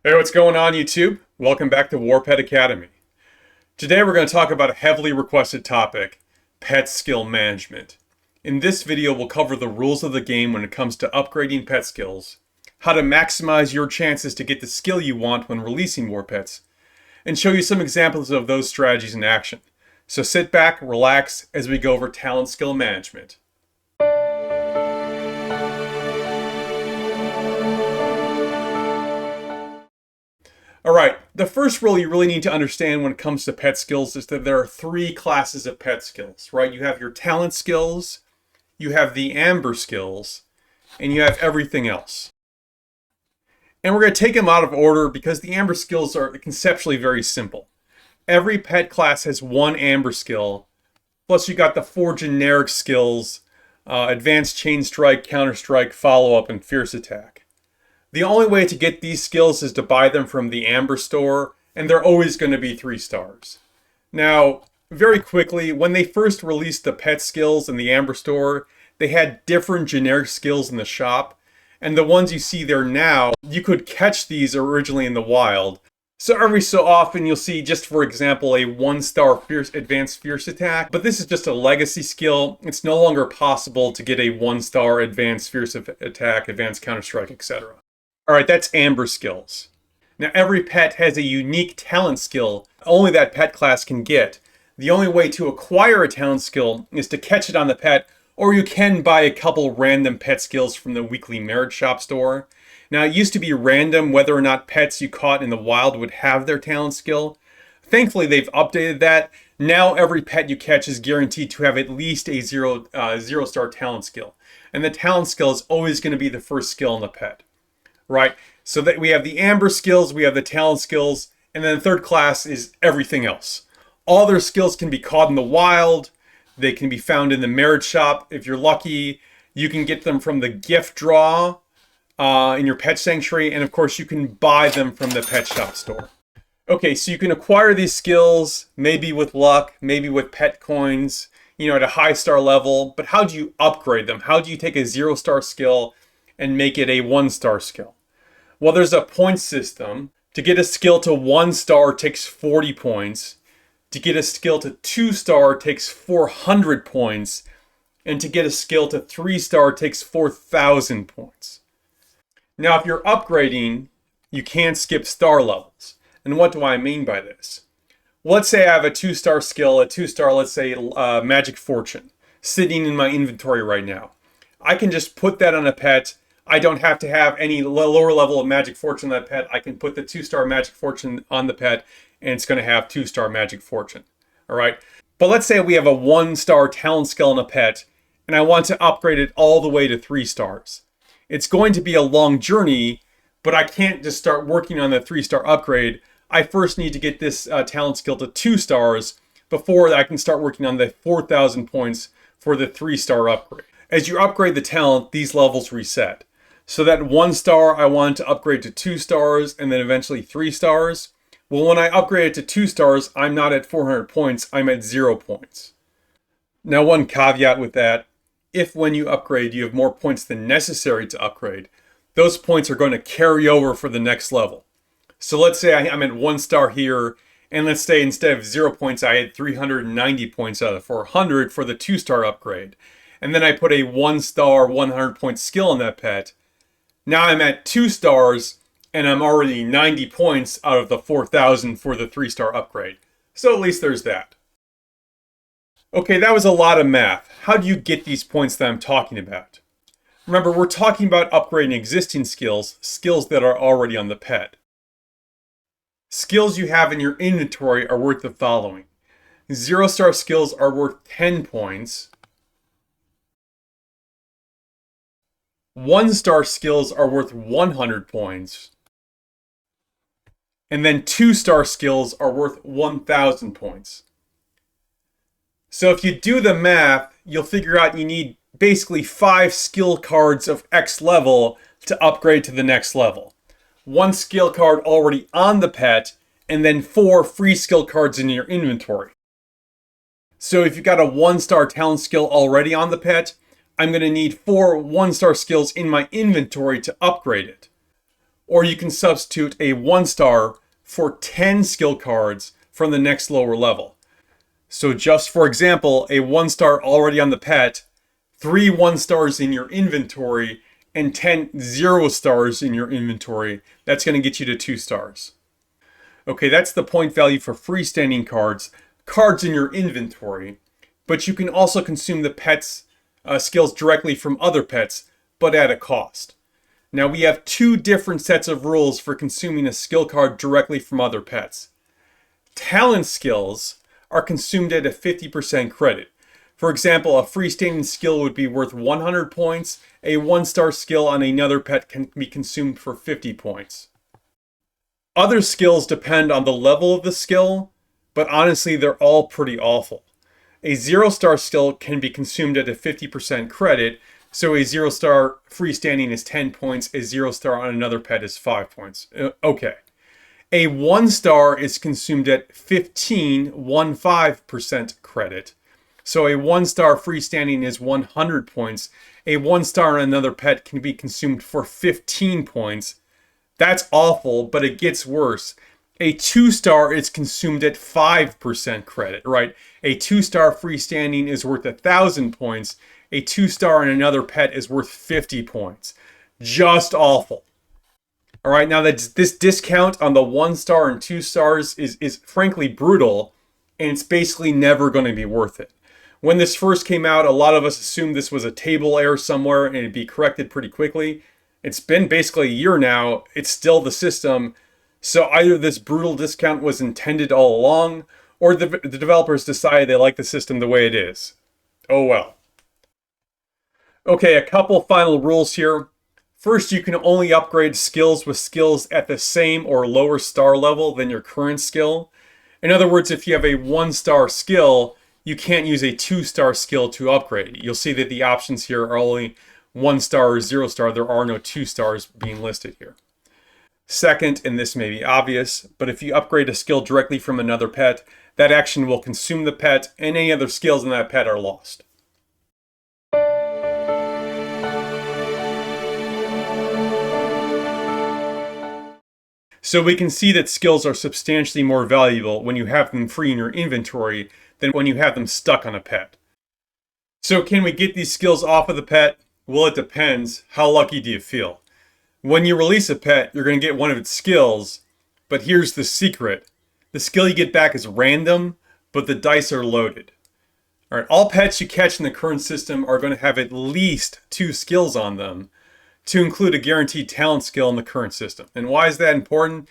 Hey, what's going on, YouTube? Welcome back to Warpet Academy. Today we're going to talk about a heavily requested topic, pet skill management. In this video, we'll cover the rules of the game when it comes to upgrading pet skills, how to maximize your chances to get the skill you want when releasing more pets, and show you some examples of those strategies in action. So sit back, relax, as we go over talent skill management. Alright, the first rule you really need to understand when it comes to pet skills is that there are three classes of pet skills, right? You have your talent skills, you have the amber skills, and you have everything else. And we're going to take them out of order because the amber skills are conceptually very simple. Every pet class has one amber skill, plus you got the four generic skills, advanced chain strike, counter strike, follow up, and fierce attack. The only way to get these skills is to buy them from the Amber store, and they're always going to be 3 stars. Now, very quickly, when they first released the pet skills in the Amber store, they had different generic skills in the shop, and the ones you see there now, you could catch these originally in the wild. So every so often you'll see, just for example, a 1-star advanced fierce attack, but this is just a legacy skill. It's no longer possible to get a 1-star advanced fierce attack, advanced counter strike, etc. Alright, that's amber skills. Now every pet has a unique talent skill only that pet class can get. The only way to acquire a talent skill is to catch it on the pet, or you can buy a couple random pet skills from the weekly merit shop store. Now it used to be random whether or not pets you caught in the wild would have their talent skill. Thankfully they've updated that. Now every pet you catch is guaranteed to have at least a 0-star talent skill. And the talent skill is always going to be the first skill in the pet. Right, so that we have the amber skills, we have the talent skills, and then the third class is everything else. All their skills can be caught in the wild, they can be found in the merit shop. If you're lucky, you can get them from the gift draw in your pet sanctuary, and of course you can buy them from the pet shop store. Okay, so you can acquire these skills, maybe with luck, maybe with pet coins, at a high star level, but how do you upgrade them? How do you take a 0-star skill and make it a 1-star skill? Well, there's a point system. To get a skill to 1-star takes 40 points. To get a skill to 2-star takes 400 points. And to get a skill to 3-star takes 4,000 points. Now, if you're upgrading, you can't skip star levels. And what do I mean by this? Well, let's say I have a 2-star skill, a 2-star, let's say, Magic Fortune, sitting in my inventory right now. I can just put that on a pet. I don't have to have any lower level of Magic Fortune on that pet. I can put the 2-star Magic Fortune on the pet, and it's going to have 2-star Magic Fortune. All right. But let's say we have a 1-star talent skill on a pet, and I want to upgrade it all the way to 3 stars. It's going to be a long journey, but I can't just start working on the 3-star upgrade. I first need to get this talent skill to 2 stars before I can start working on the 4,000 points for the 3-star upgrade. As you upgrade the talent, these levels reset. So that 1-star I want to upgrade to 2 stars and then eventually 3 stars. Well, when I upgrade it to 2 stars, I'm not at 400 points, I'm at 0 points. Now, one caveat with that, if when you upgrade you have more points than necessary to upgrade, those points are going to carry over for the next level. So let's say I'm at 1 star here, and let's say instead of 0 points, I had 390 points out of 400 for the 2-star upgrade. And then I put a 1-star, 100-point skill on that pet. Now I'm at 2 stars, and I'm already 90 points out of the 4,000 for the 3-star upgrade. So at least there's that. Okay, that was a lot of math. How do you get these points that I'm talking about? Remember, we're talking about upgrading existing skills, skills that are already on the pet. Skills you have in your inventory are worth the following. 0-star skills are worth 10 points. 1-star skills are worth 100 points. And then 2-star skills are worth 1,000 points. So if you do the math, you'll figure out you need basically 5 skill cards of X level to upgrade to the next level. 1 skill card already on the pet, and then 4 free skill cards in your inventory. So if you've got a 1-star talent skill already on the pet, I'm going to need 4 1-star skills in my inventory to upgrade it. or you can substitute a 1-star for 10 skill cards from the next lower level. So just for example, a 1-star already on the pet, 3 1-stars in your inventory, and 10 0-stars in your inventory. That's going to get you to 2 stars. Okay, that's the point value for freestanding cards in your inventory. But you can also consume the pet's skills directly from other pets, but at a cost. Now we have 2 different sets of rules for consuming a skill card directly from other pets. Talent skills are consumed at a 50% credit. For example, a freestanding skill would be worth 100 points. A 1-star skill on another pet can be consumed for 50 points. Other skills depend on the level of the skill, but honestly, they're all pretty awful. A 0-star skill can be consumed at a 50% credit, so a 0-star freestanding is 10 points, a 0-star on another pet is 5 points. Okay. A 1-star is consumed at 15% credit. So a 1-star freestanding is 100 points. A 1-star on another pet can be consumed for 15 points. That's awful, but it gets worse. A 2-star is consumed at 5% credit, right? A 2-star freestanding is worth 1,000 points. A 2-star on another pet is worth 50 points. Just awful. All right, now this discount on the 1-star and 2 stars is frankly brutal, and it's basically never going to be worth it. When this first came out, a lot of us assumed this was a table error somewhere and it'd be corrected pretty quickly. It's been basically a year now. It's still the system. So either this brutal discount was intended all along, or the developers decided they like the system the way it is. Oh well. Okay, a couple final rules here. First, you can only upgrade skills with skills at the same or lower star level than your current skill. In other words, if you have a 1-star skill, you can't use a 2-star skill to upgrade. You'll see that the options here are only 1-star or 0-star. There are no 2 stars being listed here. Second, and this may be obvious, but if you upgrade a skill directly from another pet, that action will consume the pet, and any other skills in that pet are lost. So we can see that skills are substantially more valuable when you have them free in your inventory than when you have them stuck on a pet. So can we get these skills off of the pet? Well, it depends. How lucky do you feel? When you release a pet, you're going to get one of its skills, but here's the secret. The skill you get back is random, but the dice are loaded. All right, all pets you catch in the current system are going to have at least 2 skills on them, to include a guaranteed talent skill in the current system. And why is that important?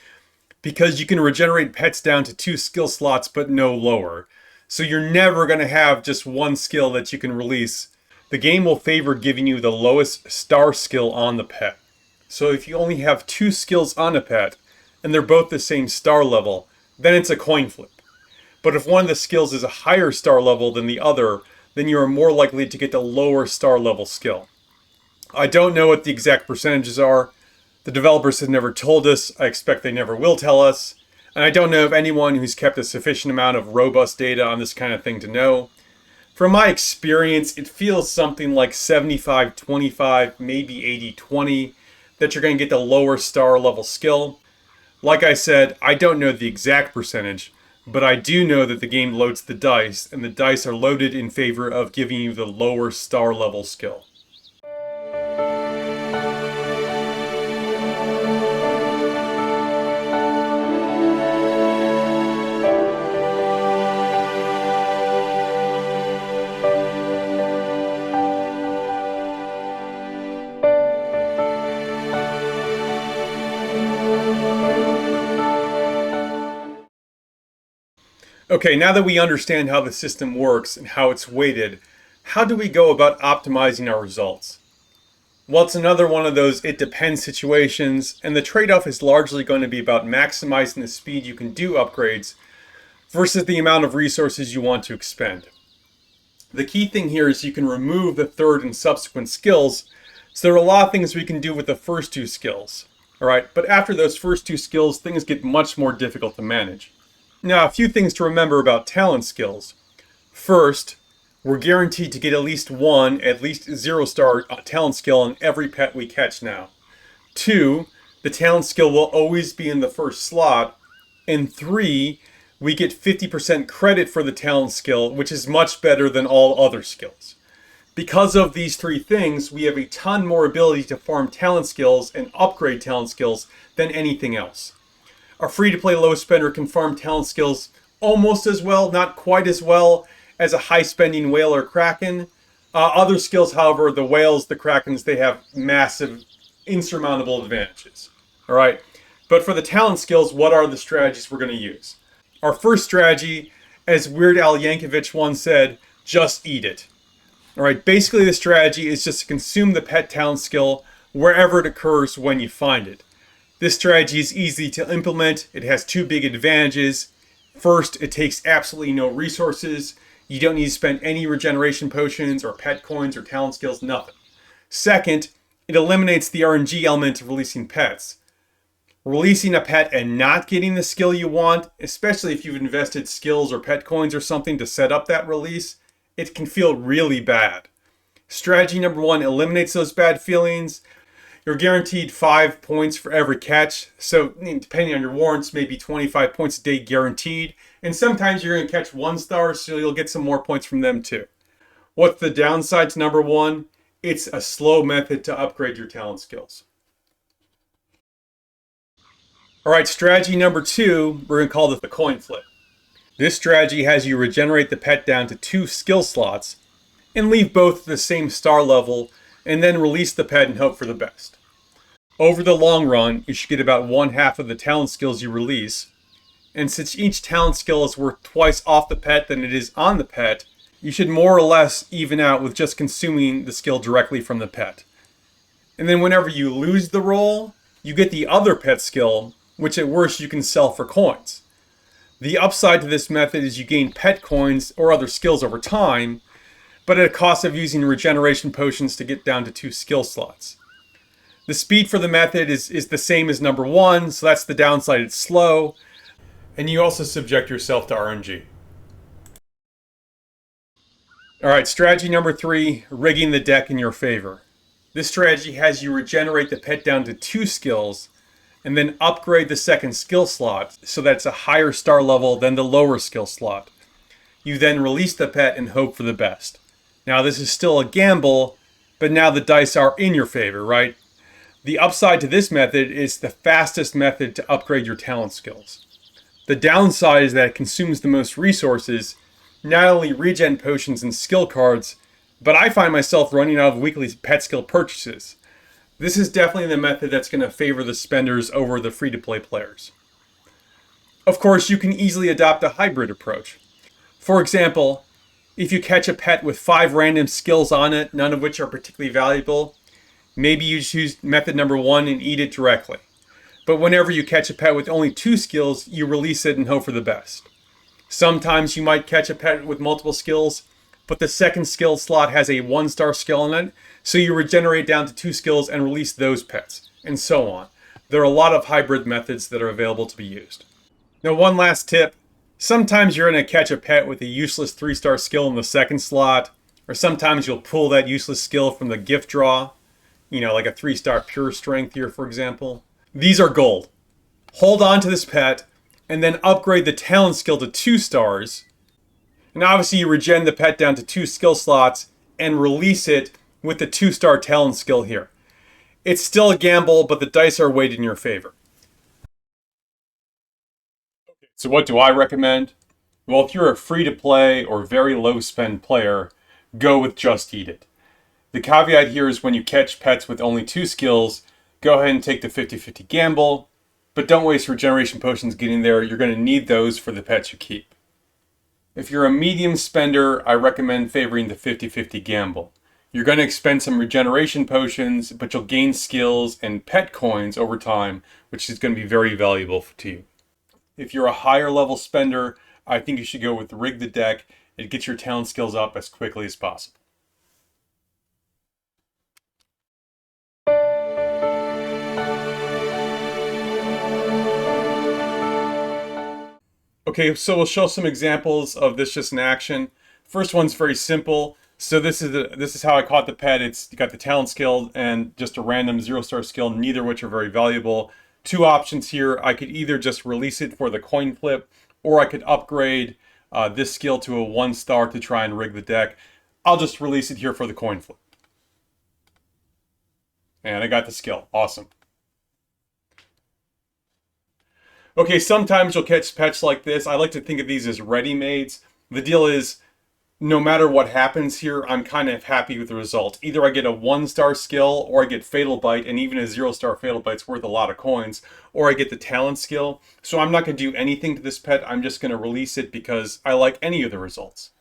Because you can regenerate pets down to 2 skill slots, but no lower. So you're never going to have just 1 skill that you can release. The game will favor giving you the lowest star skill on the pet. So if you only have 2 skills on a pet, and they're both the same star level, then it's a coin flip. But if one of the skills is a higher star level than the other, then you are more likely to get the lower star level skill. I don't know what the exact percentages are. The developers have never told us. I expect they never will tell us. And I don't know of anyone who's kept a sufficient amount of robust data on this kind of thing to know. From my experience, it feels something like 75-25, maybe 80-20, that you're going to get the lower star level skill. Like I said, I don't know the exact percentage, but I do know that the game loads the dice, and the dice are loaded in favor of giving you the lower star level skill. Okay, now that we understand how the system works and how it's weighted, how do we go about optimizing our results? Well, it's another one of those it depends situations, and the trade-off is largely going to be about maximizing the speed you can do upgrades versus the amount of resources you want to expend. The key thing here is you can remove the third and subsequent skills, so there are a lot of things we can do with the first 2 skills. All right, but after those first 2 skills, things get much more difficult to manage. Now, a few things to remember about talent skills. First, we're guaranteed to get at least 0-star talent skill on every pet we catch now. 2, the talent skill will always be in the first slot. And 3, we get 50% credit for the talent skill, which is much better than all other skills. Because of these 3 things, we have a ton more ability to farm talent skills and upgrade talent skills than anything else. A free-to-play low spender can farm talent skills almost as well, not quite as well, as a high-spending whale or kraken. Other skills, however, the whales, the krakens, they have massive, insurmountable advantages. All right, but for the talent skills, what are the strategies we're going to use? Our first strategy, as Weird Al Yankovic once said, just eat it. All right, basically the strategy is just to consume the pet talent skill wherever it occurs when you find it. This strategy is easy to implement. It has 2 big advantages. First, it takes absolutely no resources. You don't need to spend any regeneration potions or pet coins or talent skills, nothing. Second, it eliminates the RNG element of releasing pets. Releasing a pet and not getting the skill you want, especially if you've invested skills or pet coins or something to set up that release, it can feel really bad. Strategy number 1 eliminates those bad feelings. You're guaranteed 5 points for every catch. So depending on your warrants, maybe 25 points a day guaranteed. And sometimes you're going to catch 1 star, so you'll get some more points from them too. What's the downside to number 1? It's a slow method to upgrade your talent skills. All right, strategy number 2, we're going to call this the coin flip. This strategy has you regenerate the pet down to 2 skill slots and leave both at the same star level, and then release the pet and hope for the best. Over the long run, you should get about 1/2 of the talent skills you release, and since each talent skill is worth twice off the pet than it is on the pet, you should more or less even out with just consuming the skill directly from the pet. And then whenever you lose the roll, you get the other pet skill, which at worst you can sell for coins. The upside to this method is you gain pet coins or other skills over time, but at a cost of using regeneration potions to get down to 2 skill slots. The speed for the method is the same as number 1, so that's the downside, it's slow, and you also subject yourself to RNG. Alright, strategy number 3, rigging the deck in your favor. This strategy has you regenerate the pet down to 2 skills, and then upgrade the second skill slot so that it's a higher star level than the lower skill slot. You then release the pet and hope for the best. Now this is still a gamble, but now the dice are in your favor, right? The upside to this method is the fastest method to upgrade your talent skills. The downside is that it consumes the most resources, not only regen potions and skill cards, but I find myself running out of weekly pet skill purchases. This is definitely the method that's going to favor the spenders over the free-to-play players. Of course, you can easily adopt a hybrid approach. For example, if you catch a pet with 5 random skills on it, none of which are particularly valuable, maybe you choose method number 1 and eat it directly. But whenever you catch a pet with only 2 skills, you release it and hope for the best. Sometimes you might catch a pet with multiple skills, but the second skill slot has a 1-star skill on it, so you regenerate down to 2 skills and release those pets, and so on. There are a lot of hybrid methods that are available to be used. Now, one last tip. Sometimes you're going to catch a pet with a useless 3-star skill in the second slot, or sometimes you'll pull that useless skill from the gift draw, like a 3-star pure strength here, for example. These are gold. Hold on to this pet, and then upgrade the talent skill to 2 stars. And obviously you regen the pet down to 2 skill slots, and release it with the 2-star talent skill here. It's still a gamble, but the dice are weighted in your favor. So what do I recommend? Well, if you're a free-to-play or very low-spend player, go with Just Eat It. The caveat here is when you catch pets with only 2 skills, go ahead and take the 50-50 gamble, but don't waste regeneration potions getting there. You're going to need those for the pets you keep. If you're a medium spender, I recommend favoring the 50-50 gamble. You're going to expend some regeneration potions, but you'll gain skills and pet coins over time, which is going to be very valuable to you. If you're a higher level spender, I think you should go with Rig the Deck. It gets your talent skills up as quickly as possible. Okay, so we'll show some examples of this just in action. First one's very simple. So this is how I caught the pet. It's got the talent skill and just a random 0-star skill, neither of which are very valuable. Two options here. I could either just release it for the coin flip, or I could upgrade this skill to a 1-star to try and rig the deck. I'll just release it here for the coin flip. And I got the skill. Awesome. Okay, sometimes you'll catch pets like this. I like to think of these as ready-mades. The deal is, no matter what happens here, I'm kind of happy with the result. Either I get a 1-star skill, or I get Fatal Bite, and even a 0-star Fatal Bite's worth a lot of coins, or I get the talent skill. So I'm not going to do anything to this pet. I'm just going to release it because I like any of the results.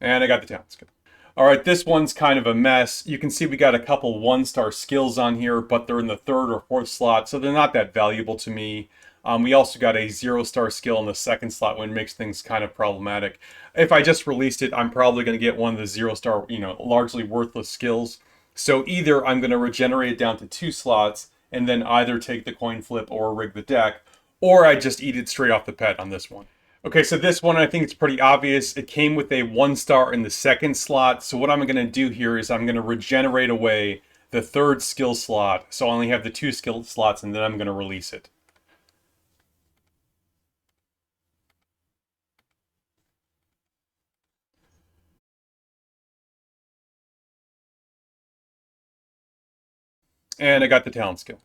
And I got the talent skill. All right, this one's kind of a mess. You can see we got a couple 1-star skills on here, but they're in the 3rd or 4th slot, so they're not that valuable to me. We also got a 0-star skill in the 2nd slot, which makes things kind of problematic. If I just released it, I'm probably going to get one of the 0-star, largely worthless skills. So either I'm going to regenerate it down to 2 slots, and then either take the coin flip or rig the deck, or I just eat it straight off the pet on this one. Okay, so this one, I think it's pretty obvious. It came with a 1-star in the 2nd slot. So what I'm going to do here is I'm going to regenerate away the 3rd skill slot. So I only have the 2 skill slots, and then I'm going to release it. And I got the talent skill.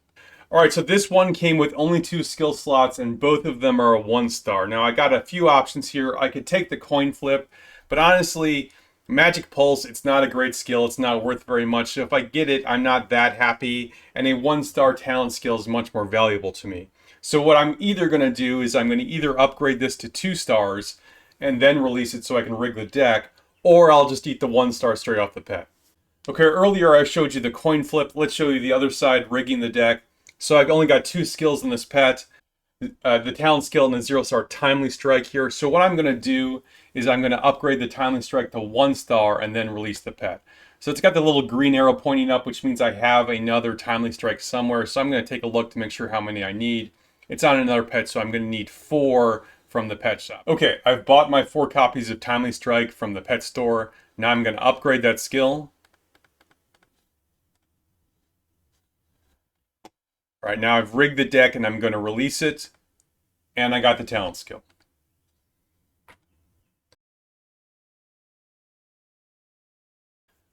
All right, so this one came with only 2 skill slots, and both of them are a 1-star. Now, I got a few options here. I could take the coin flip, but honestly, Magic Pulse, it's not a great skill. It's not worth very much. So if I get it, I'm not that happy, and a 1-star talent skill is much more valuable to me. So what I'm either going to do is I'm going to either upgrade this to 2 stars and then release it so I can rig the deck, or I'll just eat the 1-star straight off the pet. Okay, earlier I showed you the coin flip. Let's show you the other side, rigging the deck. So I've only got 2 skills in this pet, the talent skill and the 0-star timely strike here. So what I'm going to do is I'm going to upgrade the timely strike to 1-star and then release the pet. So it's got the little green arrow pointing up, which means I have another timely strike somewhere. So I'm going to take a look to make sure how many I need. It's on another pet, so I'm going to need 4 from the pet shop. Okay, I've bought my 4 copies of timely strike from the pet store. Now I'm going to upgrade that skill. All right, now I've rigged the deck and I'm going to release it, and I got the talent skill.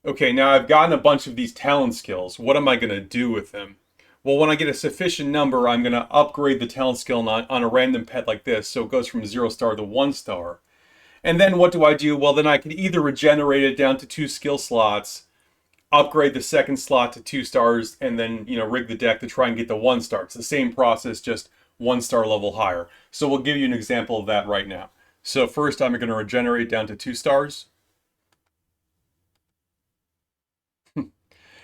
Okay, now I've gotten a bunch of these talent skills. What am I going to do with them? Well, when I get a sufficient number, I'm going to upgrade the talent skill on a random pet like this, so it goes from 0-star to 1-star. And then what do? Well, then I can either regenerate it down to 2 skill slots, upgrade the 2nd slot to 2 stars, and then, rig the deck to try and get the 1-star. It's the same process, just 1-star level higher. So we'll give you an example of that right now. So first I'm going to regenerate down to 2 stars.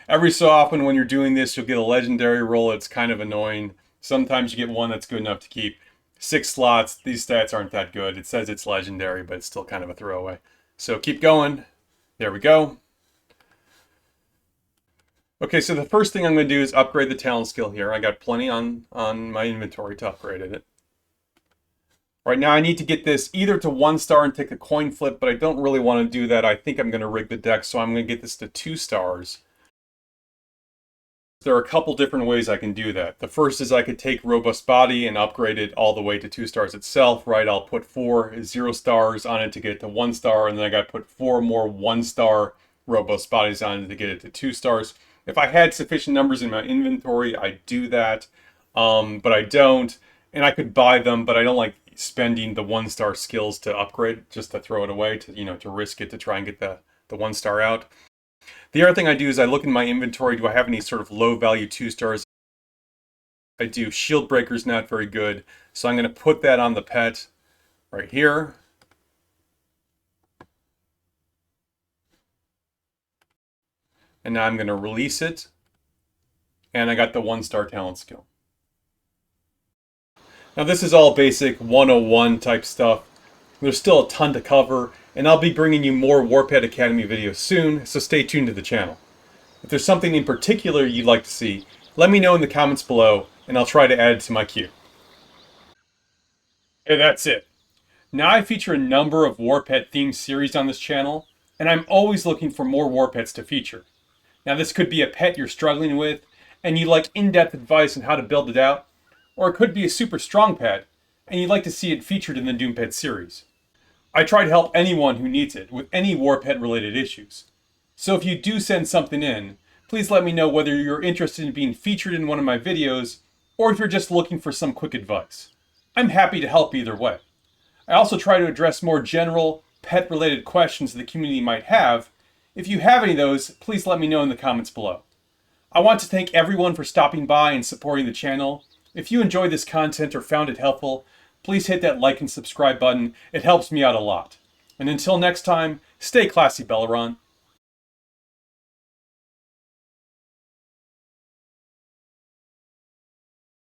Every so often when you're doing this, you'll get a legendary roll. It's kind of annoying. Sometimes you get one that's good enough to keep 6 slots. These stats aren't that good. It says it's legendary, but it's still kind of a throwaway. So keep going. There we go. Okay, so the first thing I'm going to do is upgrade the talent skill here. I got plenty on my inventory to upgrade it. Right now I need to get this either to 1-star and take a coin flip, but I don't really want to do that. I think I'm going to rig the deck, so I'm going to get this to 2 stars. There are a couple different ways I can do that. The first is I could take Robust Body and upgrade it all the way to 2 stars itself, right? I'll put 4 0-stars on it to get it to 1-star, and then I got to put 4 more 1-star Robust Bodies on it to get it to 2 stars. If I had sufficient numbers in my inventory, I'd do that, but I don't. And I could buy them, but I don't like spending the 1-star skills to upgrade, just to throw it away, to risk it to try and get the 1-star out. The other thing I do is I look in my inventory. Do I have any sort of low value 2 stars? I do. Shield Breaker's not very good, so I'm going to put that on the pet right here. And now I'm going to release it. And I got the 1-star talent skill. Now this is all basic 101 type stuff. There's still a ton to cover, and I'll be bringing you more Warpet Academy videos soon, so stay tuned to the channel. If there's something in particular you'd like to see, let me know in the comments below, and I'll try to add it to my queue. And that's it. Now I feature a number of Warpet themed series on this channel, and I'm always looking for more Warpets to feature. Now this could be a pet you're struggling with, and you'd like in-depth advice on how to build it out, or it could be a super strong pet, and you'd like to see it featured in the Doompet series. I try to help anyone who needs it with any Warpet related issues. So if you do send something in, please let me know whether you're interested in being featured in one of my videos, or if you're just looking for some quick advice. I'm happy to help either way. I also try to address more general, pet-related questions the community might have. If you have any of those, please let me know in the comments below. I want to thank everyone for stopping by and supporting the channel. If you enjoyed this content or found it helpful, please hit that like and subscribe button. It helps me out a lot. And until next time, stay classy, Belleron.